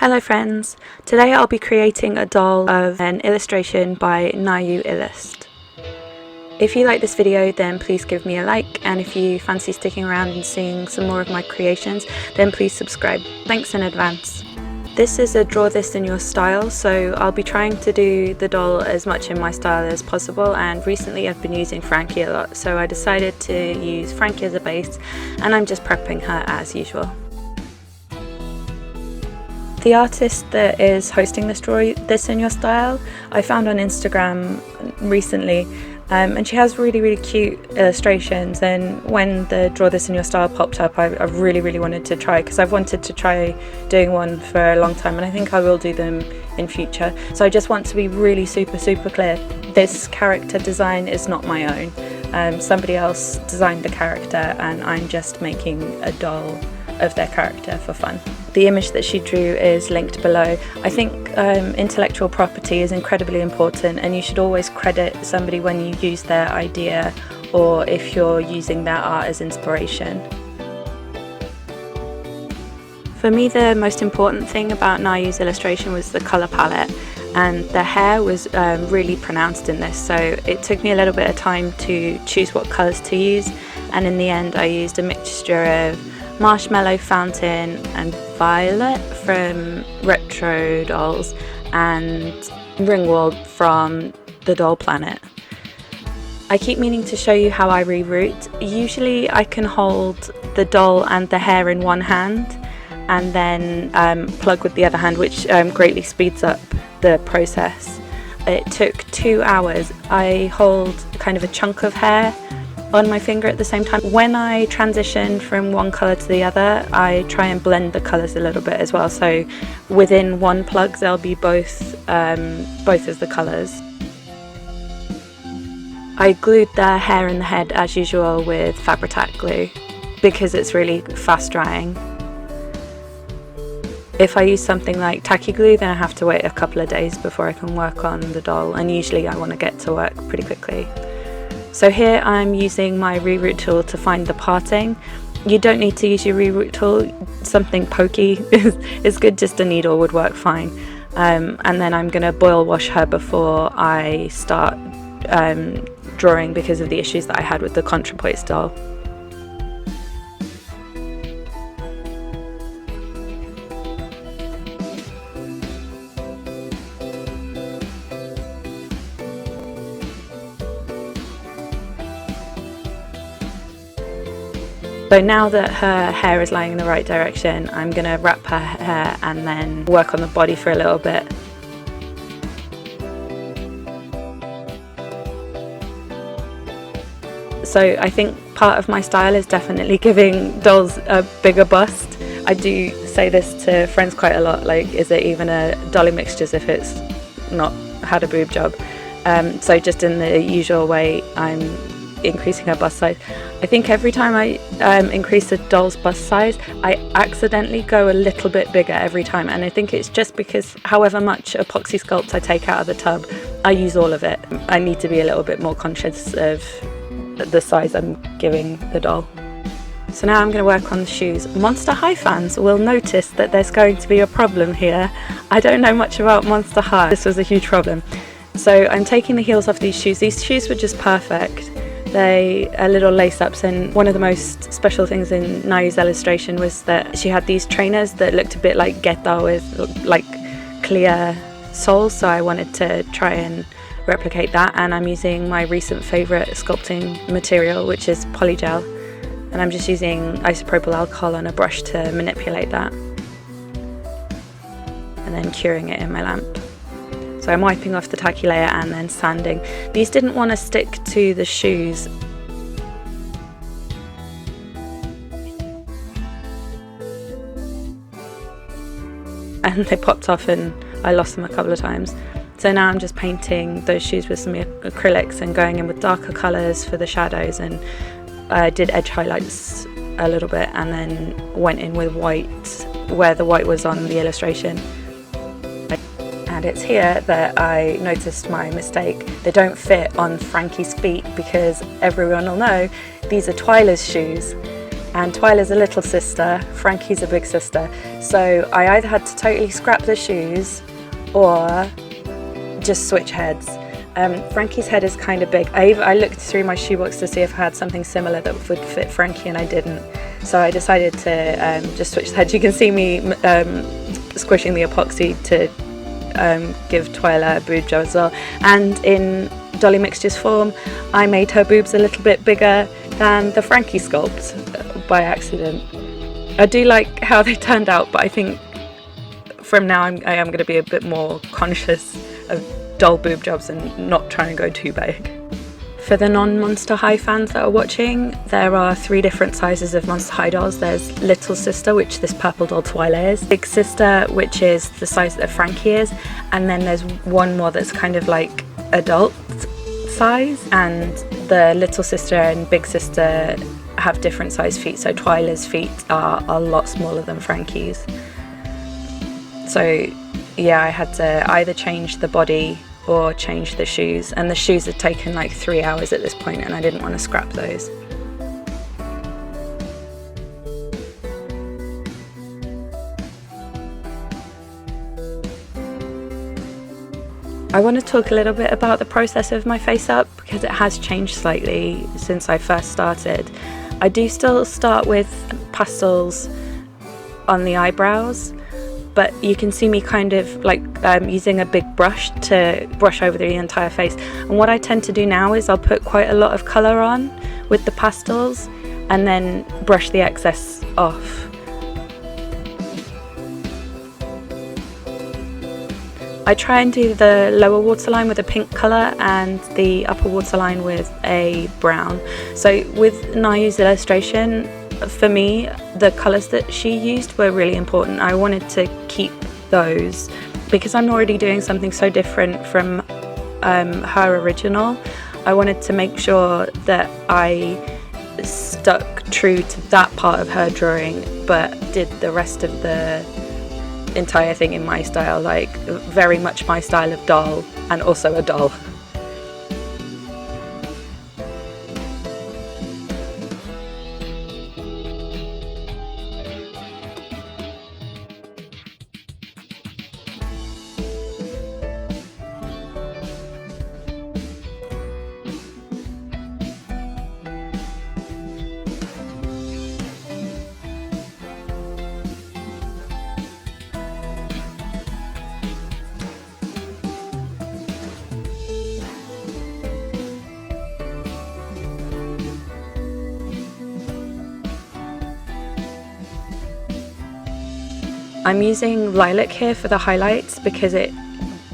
Hello friends, today I'll be creating a doll of an illustration by Nayu Illust. If you like this video then please give me a like, and if you fancy sticking around and seeing some more of my creations then please subscribe. Thanks in advance. This is a draw this in your style, so I'll be trying to do the doll as much in my style as possible, and recently I've been using Frankie a lot, so I decided to use Frankie as a base and I'm just prepping her as usual. The artist that is hosting this Draw This in Your Style I found on Instagram recently, and she has really cute illustrations, and when the Draw This in Your Style popped up I really wanted to try, because I've wanted to try doing one for a long time and I think I will do them in future. So I just want to be really super clear, this character design is not my own. Somebody else designed the character and I'm just making a doll of their character for fun. The image that she drew is linked below. I think intellectual property is incredibly important, and you should always credit somebody when you use their idea or if you're using their art as inspiration. For me, the most important thing about Nayu's illustration was the colour palette, and the hair was really pronounced in this, so it took me a little bit of time to choose what colours to use, and in the end I used a mixture of Marshmallow Fountain and Violet from Retro Dolls and Ringwald from the Doll Planet. I keep meaning to show you how I reroute. Usually I can hold the doll and the hair in one hand and then plug with the other hand, which greatly speeds up the process. It took 2 hours. I hold kind of a chunk of hair on my finger at the same time. When I transition from one colour to the other, I try and blend the colours a little bit as well, so within one plug there'll be both of the colours. I glued the hair and the head as usual with Fabri-Tac glue because it's really fast drying. If I use something like tacky glue then I have to wait a couple of days before I can work on the doll, and usually I want to get to work pretty quickly. So here I'm using my reroute tool to find the parting. You don't need to use your reroute tool, something pokey is good, just a needle would work fine. And then I'm going to boil wash her before I start drawing because of the issues that I had with the contrepoise doll. So now that her hair is lying in the right direction, I'm going to wrap her hair and then work on the body for a little bit. So I think part of my style is definitely giving dolls a bigger bust. I do say this to friends quite a lot, like, is it even a dolly mixtures if it's not had a boob job? So just in the usual way, I'm increasing her bust size. I think every time I increase the doll's bust size I accidentally go a little bit bigger every time, and I think it's just because however much epoxy sculpt I take out of the tub I use all of it. I need to be a little bit more conscious of the size I'm giving the doll. So now I'm going to work on the shoes. Monster High fans will notice that there's going to be a problem here. I don't know much about Monster High. This was a huge problem. So I'm taking the heels off these shoes. These shoes were just perfect. They are little lace-ups, and one of the most special things in Nayu's illustration was that she had these trainers that looked a bit like Geta with like clear soles, so I wanted to try and replicate that, and I'm using my recent favourite sculpting material, which is polygel, and I'm just using isopropyl alcohol on a brush to manipulate that and then curing it in my lamp. So I'm wiping off the tacky layer and then sanding. These didn't want to stick to the shoes. And they popped off and I lost them a couple of times. So now I'm just painting those shoes with some acrylics and going in with darker colours for the shadows, and I did edge highlights a little bit and then went in with white where the white was on the illustration. And it's here that I noticed my mistake. They don't fit on Frankie's feet because everyone will know these are Twyla's shoes. and Twyla's a little sister, Frankie's a big sister. So I either had to totally scrap the shoes or just switch heads. Frankie's head is kind of big. I looked through my shoebox to see if I had something similar that would fit Frankie, and I didn't. So I decided to just switch the heads. You can see me squishing the epoxy to give Twyla a boob job as well. And in Dolly Mixtures form, I made her boobs a little bit bigger than the Frankie sculpt by accident. I do like how they turned out, but I think from now I am going to be a bit more conscious of doll boob jobs and not trying to go too big. For the non-Monster High fans that are watching, there are 3 different sizes of Monster High dolls. There's Little Sister, which this purple doll Twyla is, Big Sister, which is the size that Frankie is, and then there's one more that's kind of like adult size, and the Little Sister and Big Sister have different size feet, so Twyla's feet are a lot smaller than Frankie's. So yeah, I had to either change the body or change the shoes, and the shoes had taken like 3 hours at this point, and I didn't want to scrap those. I want to talk a little bit about the process of my face up, because it has changed slightly since I first started. I do still start with pastels on the eyebrows, but you can see me kind of like using a big brush to brush over the entire face. And what I tend to do now is I'll put quite a lot of colour on with the pastels and then brush the excess off. I try and do the lower waterline with a pink colour and the upper waterline with a brown. So with Nayu's illustration, for me, the colours that she used were really important. I wanted to keep those because I'm already doing something so different from her original. I wanted to make sure that I stuck true to that part of her drawing, but did the rest of the entire thing in my style, like very much my style of doll, and also a doll. I'm using lilac here for the highlights because it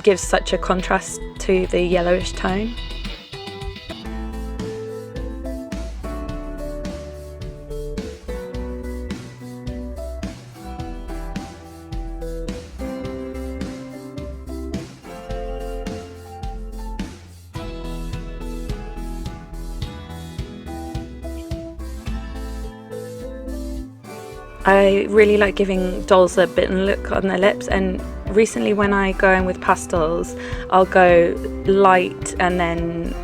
gives such a contrast to the yellowish tone. I really like giving dolls a bit and look on their lips, and recently when I go in with pastels, I'll go light and then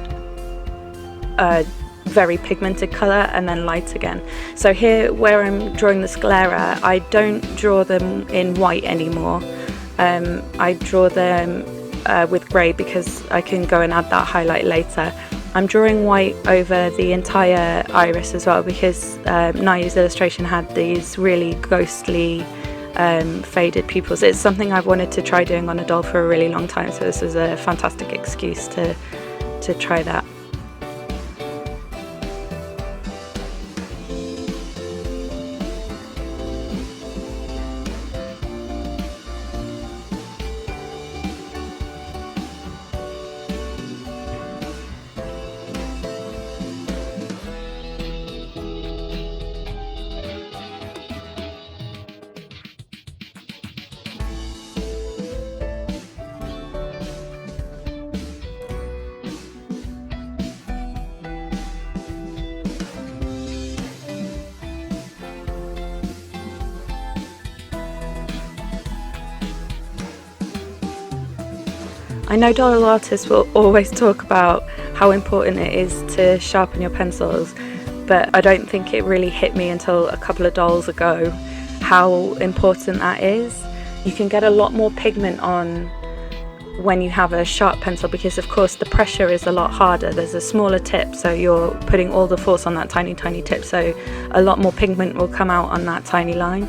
a very pigmented colour and then light again. So here where I'm drawing the sclera, I don't draw them in white anymore. I draw them with grey because I can go and add that highlight later. I'm drawing white over the entire iris as well because Nayu's illustration had these really ghostly faded pupils. It's something I've wanted to try doing on a doll for a really long time, so this was a fantastic excuse to try that. I know doll artists will always talk about how important it is to sharpen your pencils, but but I don't think it really hit me until a couple of dolls ago how important that is. You can get a lot more pigment on when you have a sharp pencil, because of course the pressure is a lot harder. There's a smaller tip, so you're putting all the force on that tiny tip, so a lot more pigment will come out on that tiny line.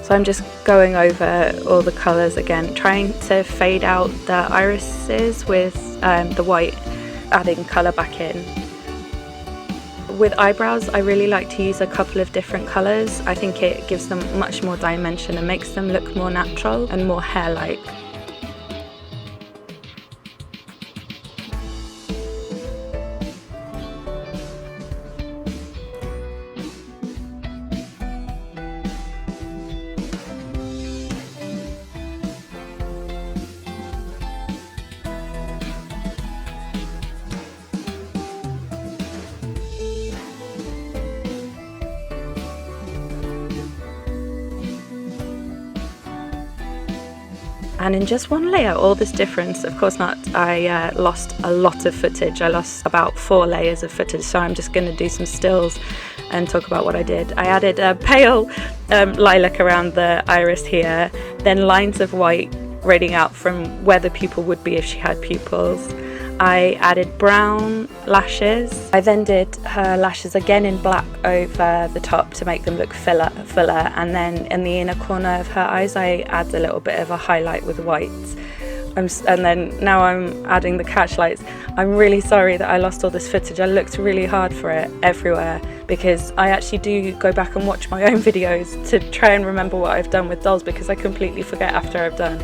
So I'm just going over all the colours again, trying to fade out the irises with the white, adding colour back in. With eyebrows, I really like to use a couple of different colours. I think it gives them much more dimension and makes them look more natural and more hair-like. And in just one layer, all this difference, of course not, I lost a lot of footage. I lost about 4 layers of footage, so I'm just going to do some stills and talk about what I did. I added a pale lilac around the iris here, then lines of white radiating out from where the pupil would be if she had pupils. I added brown lashes. I then did her lashes again in black over the top to make them look fuller, and then in the inner corner of her eyes I add a little bit of a highlight with white. And then now I'm adding the catch lights. I'm really sorry that I lost all this footage. I looked really hard for it everywhere, because I actually do go back and watch my own videos to try and remember what I've done with dolls, because I completely forget after I've done.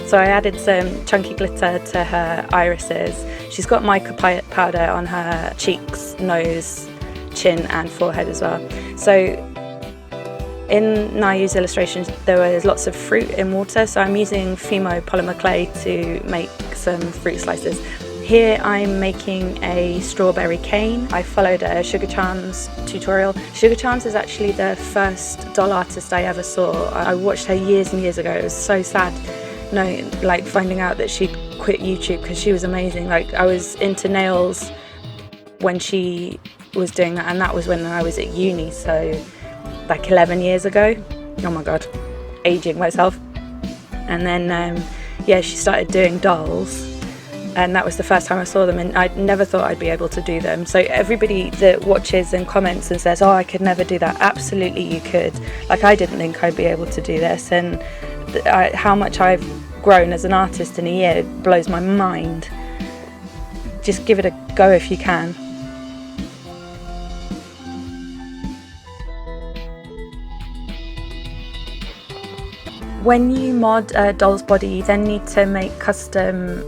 So I added some chunky glitter to her irises. She's got mica powder on her cheeks, nose, chin and forehead as well. So in Nayu's illustrations there was lots of fruit in water, so I'm using Fimo polymer clay to make some fruit slices. Here I'm making a strawberry cane. I followed a Sugar Charms tutorial. Sugar Charms is actually the first doll artist I ever saw. I watched her years and years ago. It was so sad. No, like finding out that she'd quit YouTube, because she was amazing. Like, I was into nails when she was doing that, and that was when I was at uni, so like 11 years ago. Oh my god, aging myself. And then yeah, she started doing dolls, and that was the first time I saw them, and I never thought I'd be able to do them. So everybody that watches and comments and says, oh, I could never do that, absolutely you could. Like, I didn't think I'd be able to do this, and how much I've grown as an artist in a year blows my mind. Just give it a go if you can. When you mod a doll's body, you then need to make custom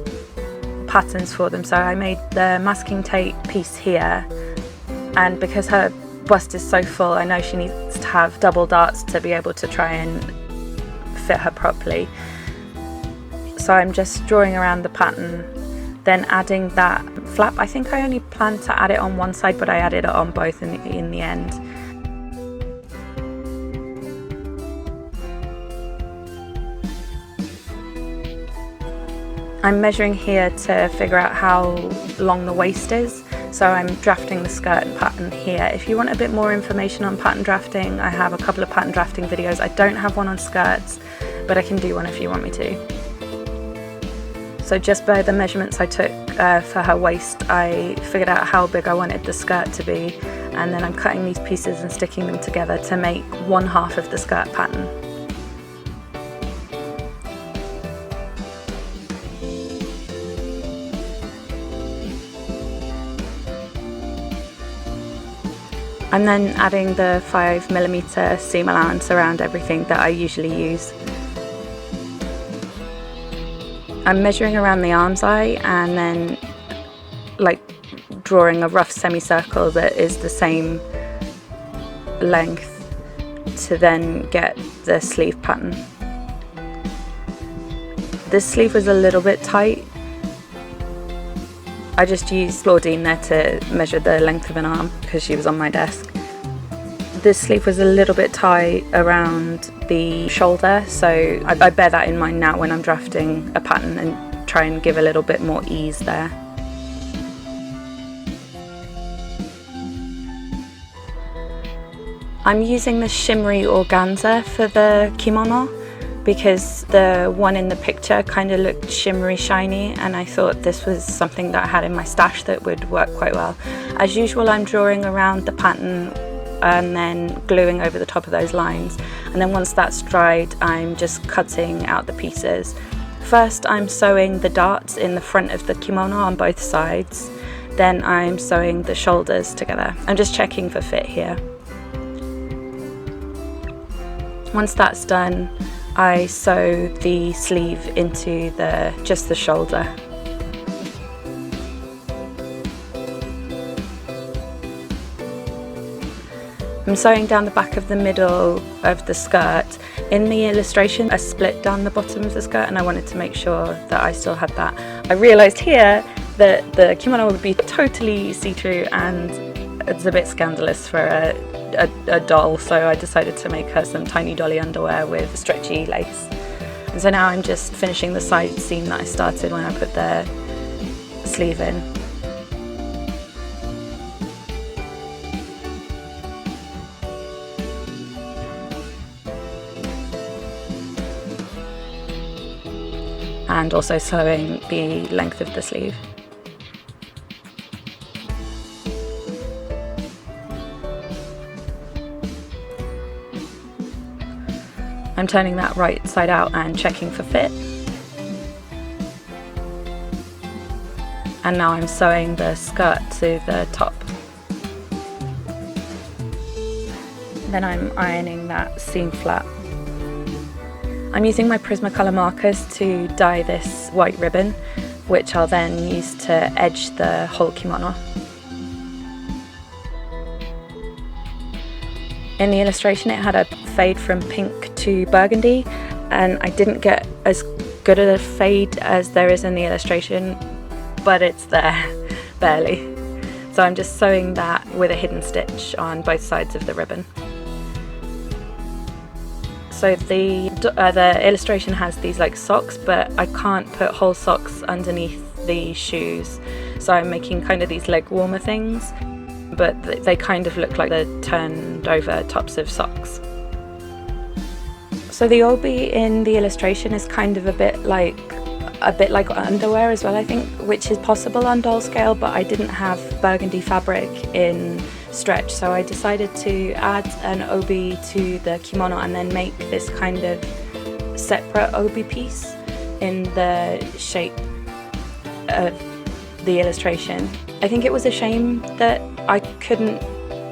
patterns for them. So I made the masking tape piece here, and because her bust is so full, I know she needs to have double darts to be able to try and fit her properly. So I'm just drawing around the pattern, then adding that flap. I think I only planned to add it on one side, but I added it on both in the end. I'm measuring here to figure out how long the waist is, so I'm drafting the skirt and pattern here. If you want a bit more information on pattern drafting, I have a couple of pattern drafting videos. I don't have one on skirts, but I can do one if you want me to. So just by the measurements I took for her waist, I figured out how big I wanted the skirt to be, and then I'm cutting these pieces and sticking them together to make one half of the skirt pattern. I'm then adding the 5mm seam allowance around everything that I usually use. I'm measuring around the arm's eye and then like drawing a rough semicircle that is the same length to then get the sleeve pattern. This sleeve was a little bit tight. I just used Claudine there to measure the length of an arm because she was on my desk. This sleeve was a little bit tight around the shoulder, so I bear that in mind now when I'm drafting a pattern and try and give a little bit more ease there. I'm using the shimmery organza for the kimono because the one in the picture kind of looked shimmery shiny, and I thought this was something that I had in my stash that would work quite well. As usual, I'm drawing around the pattern and then gluing over the top of those lines, and then once that's dried I'm just cutting out the pieces. First I'm sewing the darts in the front of the kimono on both sides, then I'm sewing the shoulders together. I'm just checking for fit here. Once that's done, I sew the sleeve into just the shoulder. I'm sewing down the back of the middle of the skirt. In the illustration, a split down the bottom of the skirt, and I wanted to make sure that I still had that. I realised here that the kimono would be totally see-through and it's a bit scandalous for a doll, so I decided to make her some tiny dolly underwear with stretchy lace. And so now I'm just finishing the side seam that I started when I put the sleeve in. And also sewing the length of the sleeve. I'm turning that right side out and checking for fit. And now I'm sewing the skirt to the top. Then I'm ironing that seam flat. I'm using my Prismacolor markers to dye this white ribbon, which I'll then use to edge the whole kimono. In the illustration it had a fade from pink to burgundy, and I didn't get as good a fade as there is in the illustration, but it's there, barely. So I'm just sewing that with a hidden stitch on both sides of the ribbon. So the illustration has these like socks, but I can't put whole socks underneath the shoes. So I'm making kind of these leg warmer things, but they kind of look like the turned over tops of socks. So the obi in the illustration is kind of a bit like underwear as well, I think, which is possible on doll scale, but I didn't have burgundy fabric in stretch, so I decided to add an obi to the kimono and then make this kind of separate obi piece in the shape of the illustration. I think it was a shame that I couldn't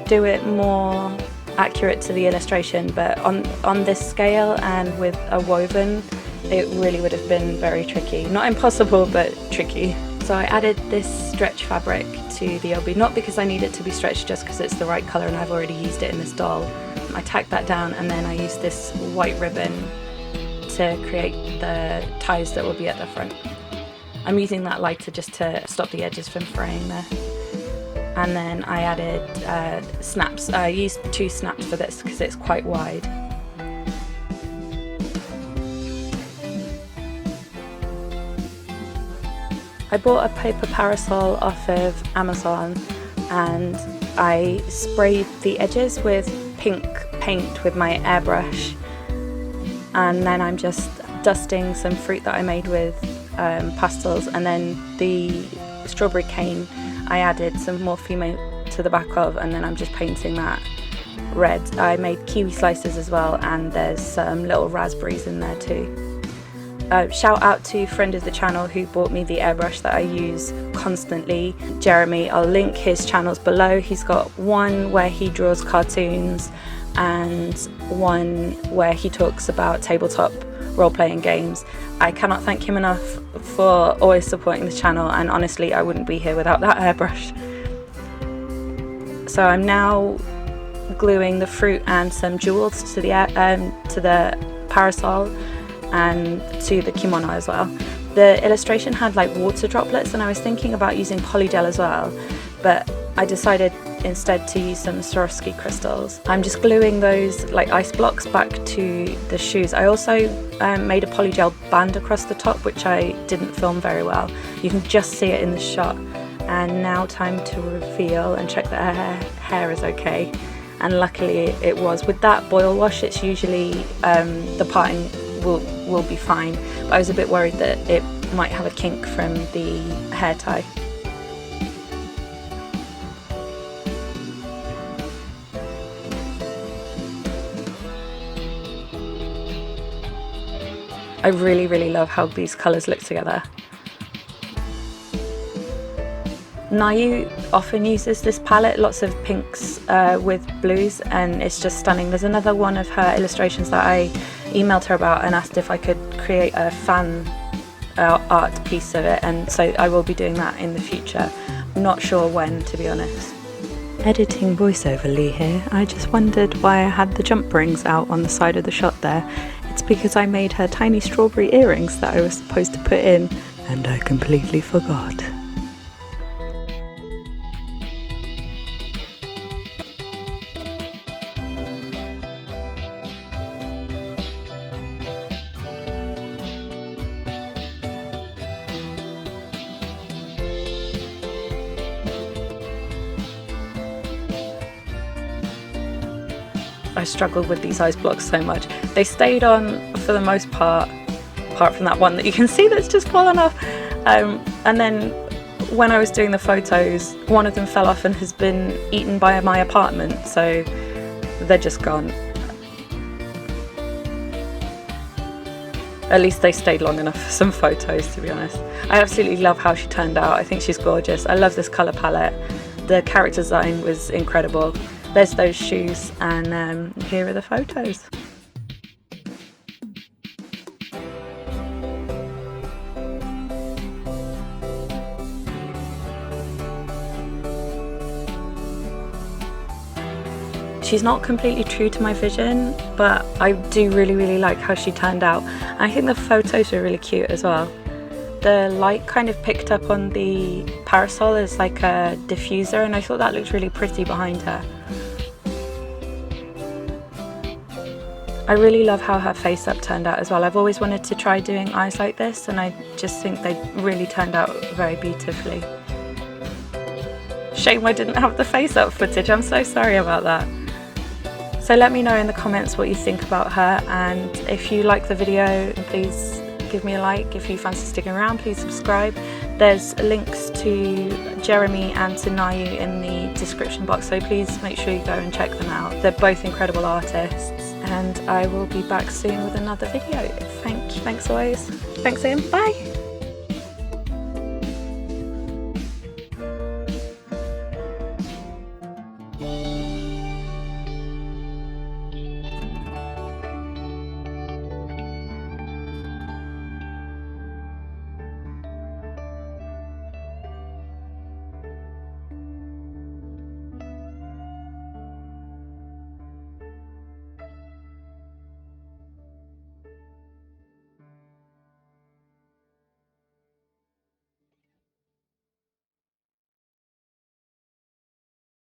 do it more accurate to the illustration, but on this scale and with a woven, it really would have been very tricky. Not impossible, but tricky. So I added this stretch fabric to the obi, not because I need it to be stretched, just because it's the right colour and I've already used it in this doll. I tacked that down and then I used this white ribbon to create the ties that will be at the front. I'm using that lighter just to stop the edges from fraying there. And then I added snaps. I used 2 snaps for this because it's quite wide. I bought a paper parasol off of Amazon and I sprayed the edges with pink paint with my airbrush, and then I'm just dusting some fruit that I made with pastels, and then the strawberry cane I added some more fume to the back of, and then I'm just painting that red. I made kiwi slices as well, and there's some little raspberries in there too. Shout out to friend of the channel who bought me the airbrush that I use constantly, Jeremy. I'll link his channels below. He's got one where he draws cartoons and one where he talks about tabletop role-playing games. I cannot thank him enough for always supporting the channel, and honestly I wouldn't be here without that airbrush. So I'm now gluing the fruit and some jewels to the parasol and to the kimono as well. The illustration had like water droplets, and I was thinking about using polygel as well, but I decided instead to use some Swarovski crystals. I'm just gluing those like ice blocks back to the shoes. I also made a polygel band across the top, which I didn't film very well. You can just see it in the shot. And now time to reveal and check that her hair is okay. And luckily it was. With that boil wash, it's usually the parting will be fine, but I was a bit worried that it might have a kink from the hair tie. I really love how these colours look together. Nayu often uses this palette, lots of pinks with blues, and it's just stunning. There's another one of her illustrations that I emailed her about and asked if I could create a fan art piece of it, and so I will be doing that in the future. I'm not sure when, to be honest. Editing voiceover Lee here. I just wondered why I had the jump rings out on the side of the shot there. It's because I made her tiny strawberry earrings that I was supposed to put in, and I completely forgot. I struggled with these ice blocks so much. They stayed on for the most part, apart from that one that you can see that's just fallen off. And then when I was doing the photos, one of them fell off and has been eaten by my apartment, so they're just gone. At least they stayed long enough for some photos, to be honest. I absolutely love how she turned out. I think she's gorgeous. I love this colour palette. The character design was incredible. There's those shoes, and here are the photos. She's not completely true to my vision, but I do really like how she turned out. I think the photos are really cute as well. The light kind of picked up on the parasol as like a diffuser, and I thought that looked really pretty behind her. I really love how her face up turned out as well. I've always wanted to try doing eyes like this, and I just think they really turned out very beautifully. Shame I didn't have the face up footage, I'm so sorry about that. So let me know in the comments what you think about her, and if you like the video, please give me a like. If you fancy sticking around, please subscribe. There's links to Jeremy and to Nayu in the description box, so please make sure you go and check them out. They're both incredible artists, and I will be back soon with another video. Thanks always. Thanks again. Bye.